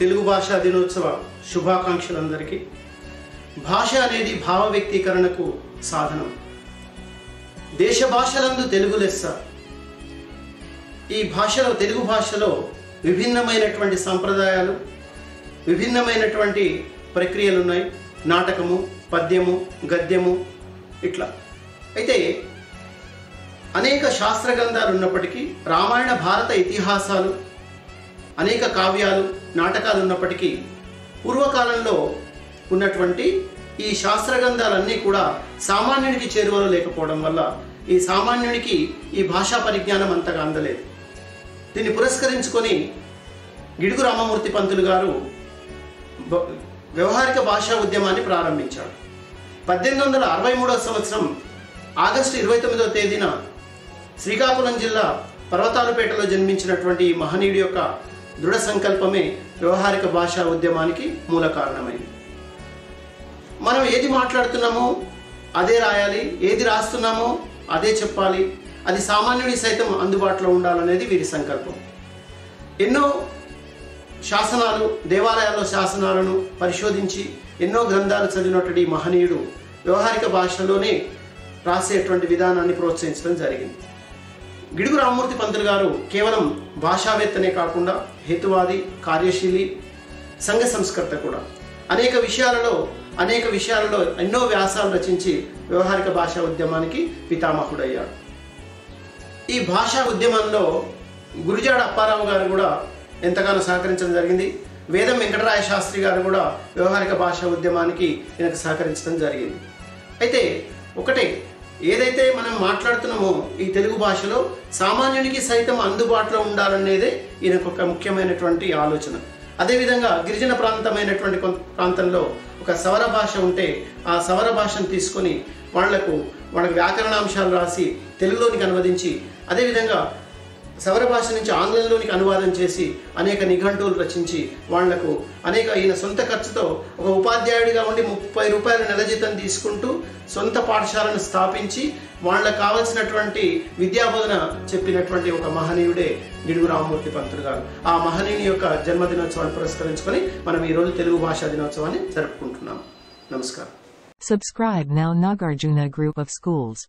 తెలుగు భాషా దినోత్సవ శుభాకాంక్షలందరికీ. భాష అనేది భావ వ్యక్తీకరణకు సాధనం. దేశ భాషలందు తెలుగు లెస్స. ఈ భాషలో, తెలుగు భాషలో విభిన్నమైనటువంటి సంప్రదాయాలు, విభిన్నమైనటువంటి ప్రక్రియలు ఉన్నాయి. నాటకము, పద్యము, గద్యము ఇట్లా. అయితే అనేక శాస్త్ర గ్రంథాలు ఉన్నప్పటికీ, రామాయణ భారత ఇతిహాసాలు, అనేక కావ్యాలు, నాటకాలు ఉన్నప్పటికీ పూర్వకాలంలో ఉన్నటువంటి ఈ శాస్త్ర గ్రంథాలన్నీ కూడా సామాన్యునికి చేరువలో లేకపోవడం వల్ల ఈ సామాన్యునికి ఈ భాషా పరిజ్ఞానం అంతగా అందలేదు. దీన్ని పురస్కరించుకొని గిడుగు రామమూర్తి పంతులు గారు వ్యవహారిక భాషా ఉద్యమాన్ని ప్రారంభించాడు. 1863 సంవత్సరం ఆగస్టు 29వ తేదీన శ్రీకాకుళం జిల్లా పర్వతాలపేటలో జన్మించినటువంటి ఈ మహనీయుడి యొక్క దృఢ సంకల్పమే వ్యవహారిక భాషా ఉద్యమానికి మూల కారణమైంది. మనం ఏది మాట్లాడుతున్నామో అదే రాయాలి, ఏది రాస్తున్నామో అదే చెప్పాలి, అది సామాన్యుడి సైతం అందుబాటులో ఉండాలనేది వీరి సంకల్పం. ఎన్నో శాసనాలు, దేవాలయాల్లో శాసనాలను పరిశోధించి ఎన్నో గ్రంథాలు చదివినటువంటి మహనీయుడు వ్యవహారిక భాషలోనే రాసేటువంటి విధానాన్ని ప్రోత్సహించడం జరిగింది. గిడుగు రామమూర్తి పంతులు గారు కేవలం భాషావేత్తనే కాకుండా హేతువాది, కార్యశీలి, సంఘ సంస్కర్త కూడా. అనేక విషయాలలో ఎన్నో వ్యాసాలు రచించి వ్యవహారిక భాషా ఉద్యమానికి పితామహుడయ్యాడు. ఈ భాషా ఉద్యమంలో గురుజాడ అప్పారావు గారు కూడా ఎంతగానో సహకరించడం జరిగింది. వేదం వెంకటరాయ శాస్త్రి గారు కూడా వ్యవహారిక భాషా ఉద్యమానికి ఈయనకు సహకరించడం జరిగింది. అయితే ఒకటే, ఏదైతే మనం మాట్లాడుతున్నామో ఈ తెలుగు భాషలో సామాన్యునికి సైతం అందుబాటులో ఉండాలనేదే ఈయనకు ఒక ముఖ్యమైనటువంటి ఆలోచన. అదేవిధంగా గిరిజన ప్రాంతమైనటువంటి ప్రాంతంలో ఒక సవర భాష ఉంటే ఆ సవర భాషను తీసుకొని వాళ్ళకు వ్యాకరణాంశాలు రాసి తెలుగులోనికి అనువదించి, అదేవిధంగా సవర భాష నుంచి ఆంగ్లంలోనికి అనువాదం చేసి అనేక నిఘంటువులు రచించి వాళ్లకు ఈయన సొంత ఖర్చుతో ఒక ఉపాధ్యాయుడిగా ఉండి 30 రూపాయల నెల జీతం తీసుకుంటూ సొంత పాఠశాలను స్థాపించి వాళ్ళకు కావలసినటువంటి విద్యాబోధన చెప్పినటువంటి ఒక మహనీయుడే గిడుగు రామమూర్తి పంతులు గారు. ఆ మహనీయుని యొక్క జన్మదినోత్సవాన్ని పురస్కరించుకొని మనం ఈరోజు తెలుగు భాషా దినోత్సవాన్ని జరుపుకుంటున్నాం. నమస్కారం. Subscribe now Nagarjuna Group of Schools.